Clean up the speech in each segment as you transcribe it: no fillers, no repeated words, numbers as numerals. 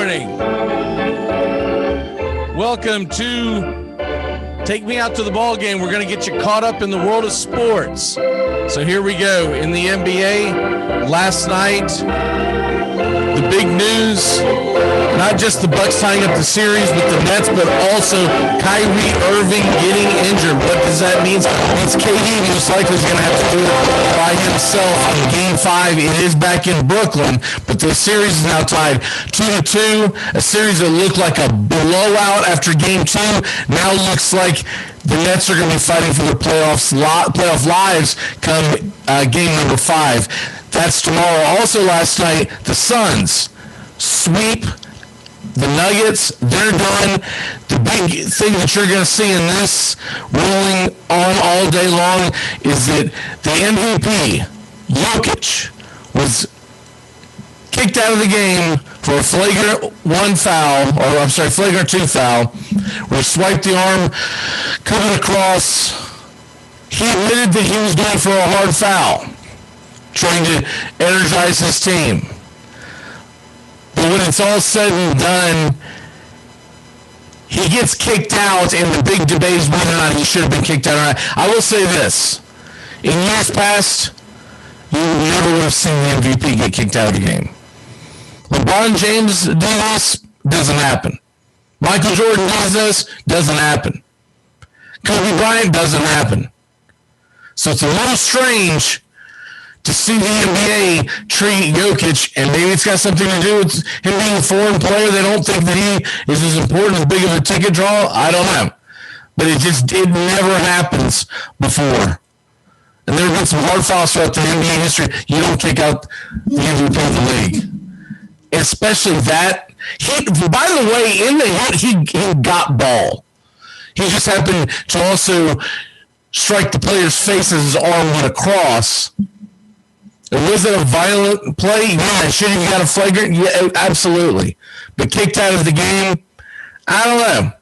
morning. Welcome to Take Me Out to the Ball Game. We're going to get you caught up in the world of sports. So here we go. In the NBA, last night, the big news, not just the Bucks tying up the series with the Nets, but also Kyrie Irving getting injured. What does that mean? It means KD most likely is going to have to do it by himself in Game 5. It is back in Brooklyn, but the series is now tied 2-2. A series that looked like a blowout after Game 2 now looks like the Nets are going to be fighting for their playoff lives come Game number 5. That's tomorrow. Also last night, the Suns sweep the Nuggets. They're done. The big thing that you're going to see in this rolling on all day long is that the MVP, JOKIC, was kicked out of the game for a flagrant flagrant 2 foul, where he swiped the arm coming across. He admitted that he was going for a hard foul, trying to energize his team. But when it's all said and done, he gets kicked out, and the big debate is whether or not he should have been kicked out or not. I will say this. In years past, you never would have seen the MVP get kicked out of the game. LeBron James do this, doesn't happen. Michael Jordan does this, doesn't happen. Kobe Bryant doesn't happen. So it's a little strange to see the NBA treat JOKIC, and maybe it's got something to do with him being a foreign player. They don't think that he is as important, as big of a ticket draw. I don't know. But it never happens before. And there have been some hard fouls throughout the NBA history. You don't kick out the MVP of the league. Especially that. By the way, in the hit, he got ball. He just happened to also strike the player's face as his arm went across. Was it a violent play? Yeah. Should he have got a flagrant? Yeah, absolutely. But kicked out of the game? I don't know.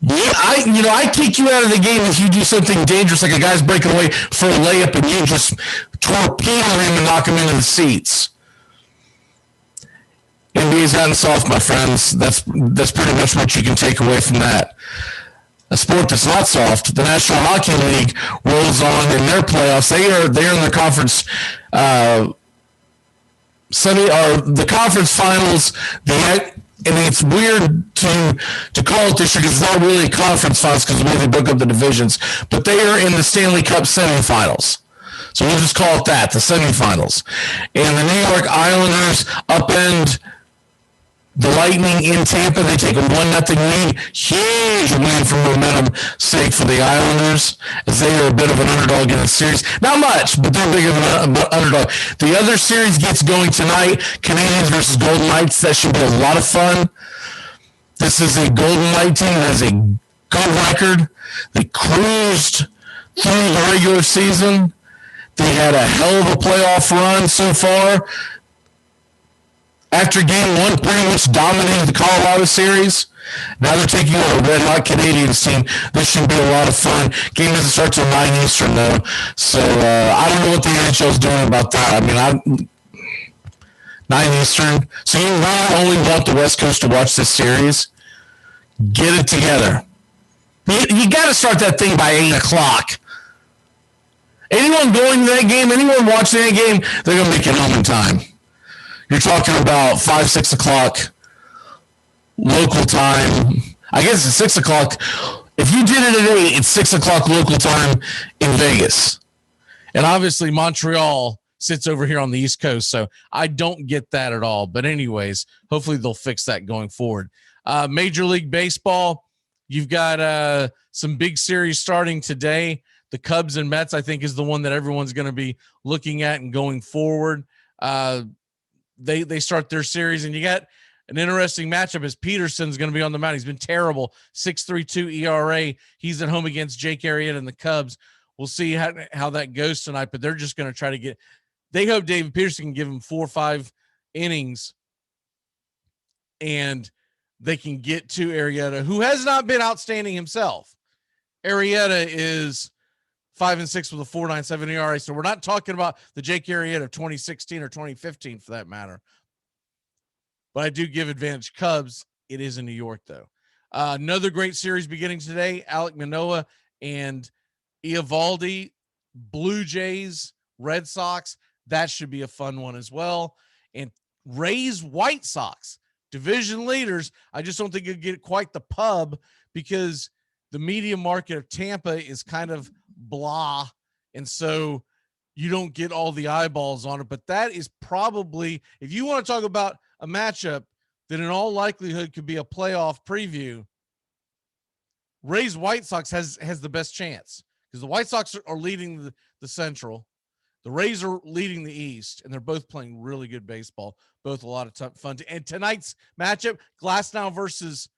Yeah, I kick you out of the game if you do something dangerous, like a guy's breaking away for a layup and you just torpedo him and knock him into the seats. NBA's gotten soft, my friends. That's pretty much what you can take away from that. A sport that's not soft, the National Hockey League rolls on in their playoffs. They're in the conference the conference finals. And it's weird to call it this year because it's not really conference finals because of the way they broke up the divisions. But they are in the Stanley Cup semifinals. So we'll just call it that, the semifinals. And the New York Islanders upend the Lightning in Tampa. They take a 1-0 lead. Huge win for momentum sake for the Islanders, as they are a bit of an underdog in the series. Not much, but they're big of an underdog. The other series gets going tonight, Canadiens versus Golden Knights. That should be a lot of fun. This is a Golden Knight team that has a good record. They cruised through the regular season. They had a hell of a playoff run so far. After Game 1, pretty much dominated the Colorado series. Now they're taking on a red-hot Canadiens team. This should be a lot of fun. Game doesn't start till 9 Eastern, though. So I don't know what the NHL is doing about that. I mean, 9 Eastern. So you really only want the West Coast to watch this series? Get it together. You got to start that thing by 8 o'clock. Anyone going to that game, anyone watching that game, they're going to make it home in time. You're talking about 5, 6 o'clock local time. I guess it's 6 o'clock. If you did it at 8, it's 6 o'clock local time in Vegas. And obviously Montreal sits over here on the East Coast, so I don't get that at all. But anyways, hopefully they'll fix that going forward. Major League Baseball, you've got some big series starting today. The Cubs and Mets, I think, is the one that everyone's going to be looking at and going forward. They start their series, and you got an interesting matchup as Peterson's going to be on the mound. He's been terrible, 6.32 ERA. He's at home against Jake Arrieta and the Cubs. We'll see how that goes tonight, but they're just going to try to they hope David Peterson can give them 4 or 5 innings, and they can get to Arrieta, who has not been outstanding himself. Arrieta is 5-6 with a 4.97 ERA. So we're not talking about the Jake Arrieta of 2016 or 2015 for that matter. but I do give advantage Cubs. It is in New York, though. Another great series beginning today. Alek Manoah and Eovaldi, Blue Jays, Red Sox. That should be a fun one as well. And Rays, White Sox, division leaders. I just don't think you'll get quite the pub because the media market of Tampa is kind of blah. And so you don't get all the eyeballs on it. But that is probably, if you want to talk about a matchup that in all likelihood could be a playoff preview, Rays White Sox has the best chance because the White Sox are leading the Central. The Rays are leading the East, and they're both playing really good baseball. Both a lot of fun. And tonight's matchup, Glasnow versus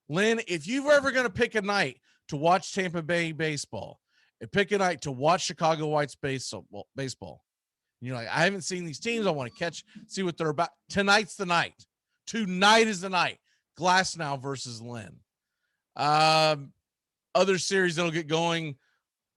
Lynn. If you're ever going to pick a night to watch Tampa Bay baseball and pick a night to watch Chicago Whites baseball, you're like, I haven't seen these teams. I want to see what they're about. Tonight's the night. Tonight is the night. Glasnow versus Lynn. Other series that'll get going,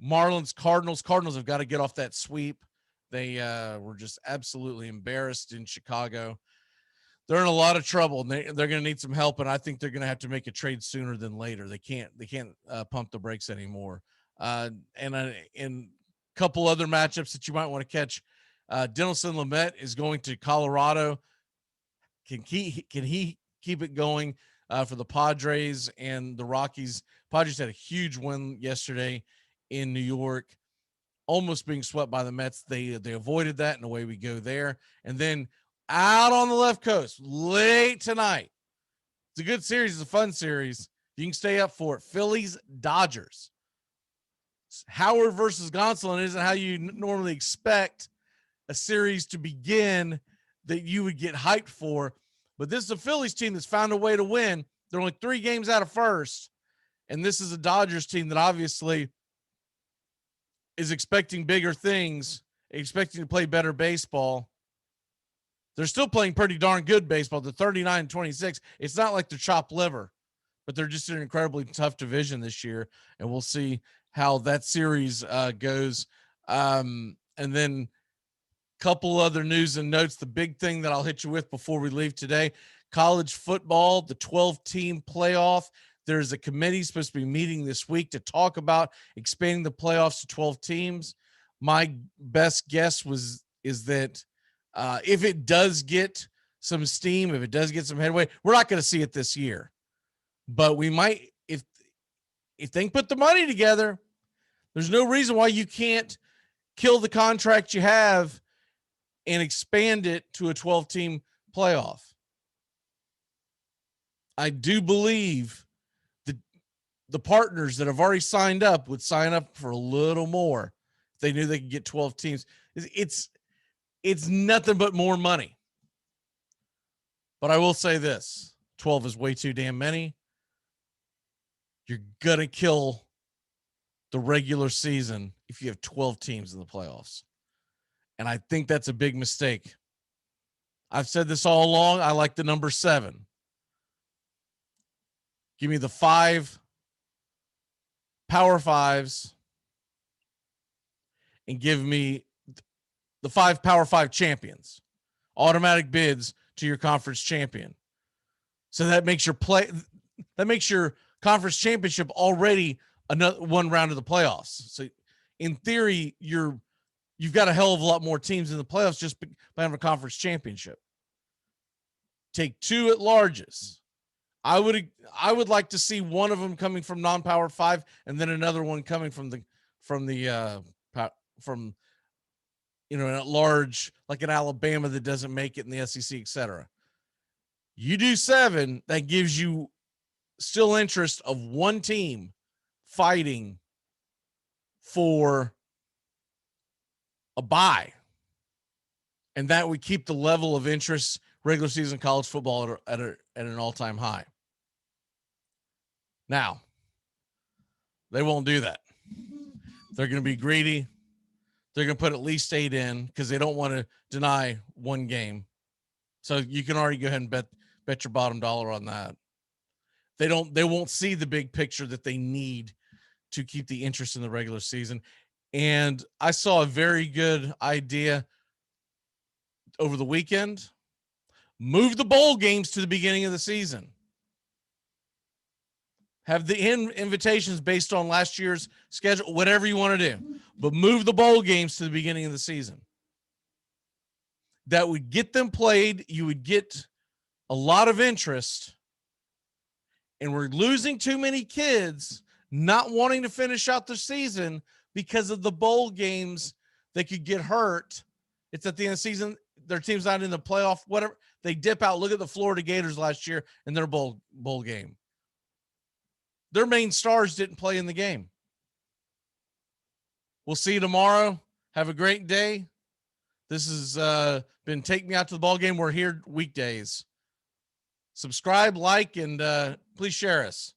Marlins, Cardinals. Cardinals have got to get off that sweep. They were just absolutely embarrassed in Chicago. They're in a lot of trouble, and they're going to need some help, and I think they're going to have to make a trade sooner than later. They can't pump the brakes anymore. And in a couple other matchups that you might want to catch, Dinelson Lamet is going to Colorado. Can he keep it going for the Padres and the Rockies? Padres had a huge win yesterday in New York, almost being swept by the Mets. They avoided that, and away we go there. And then out on the left coast late tonight, it's a good series. It's a fun series. You can stay up for it. Phillies, Dodgers. Howard versus Gonsolin isn't how you normally expect a series to begin that you would get hyped for. But this is a Phillies team that's found a way to win. They're only 3 games out of first. And this is a Dodgers team that obviously is expecting bigger things, expecting to play better baseball. They're still playing pretty darn good baseball. They're 39-26. It's not like they're chopped liver, but they're just in an incredibly tough division this year. And we'll see how that series goes. And then a couple other news and notes. The big thing that I'll hit you with before we leave today, college football, the 12-team playoff. There's a committee supposed to be meeting this week to talk about expanding the playoffs to 12 teams. My best guess is that if it does get some steam, if it does get some headway, we're not going to see it this year. But we might, if they can put the money together, there's no reason why you can't kill the contract you have and expand it to a 12-team playoff. I do believe the partners that have already signed up would sign up for a little more if they knew they could get 12 teams. It's nothing but more money. But I will say this, 12 is way too damn many. You're going to kill the regular season if you have 12 teams in the playoffs. And I think that's a big mistake. I've said this all along. I like the number 7. Give me the 5 Power 5s and give me the 5 Power 5 champions, automatic bids to your conference champion. So that makes your conference championship already another one round of the playoffs. So in theory, you've got a hell of a lot more teams in the playoffs just by having a conference championship. Take 2 at larges. I would like to see one of them coming from non-Power 5 and then another one coming from at large, like an Alabama that doesn't make it in the SEC, etc. You do 7, that gives you still interest of one team fighting for a bye. And that would keep the level of interest regular season college football at an all-time high. Now, they won't do that. They're going to be greedy. They're going to put at least 8 in because they don't want to deny one game. So you can already go ahead and bet your bottom dollar on that. They won't see the big picture that they need to keep the interest in the regular season. And I saw a very good idea over the weekend Move the bowl games to the beginning of the season. Have the invitations based on last year's schedule, whatever you want to do. But move the bowl games to the beginning of the season. That would get them played. You would get a lot of interest. And we're losing too many kids not wanting to finish out the season because of the bowl games. They could get hurt. It's at the end of the season. Their team's not in the playoff, whatever. They dip out. Look at the Florida Gators last year in their bowl game. Their main stars didn't play in the game. We'll see you tomorrow. Have a great day. This has been Take Me Out to the Ball Game. We're here weekdays. Subscribe, like, and please share us.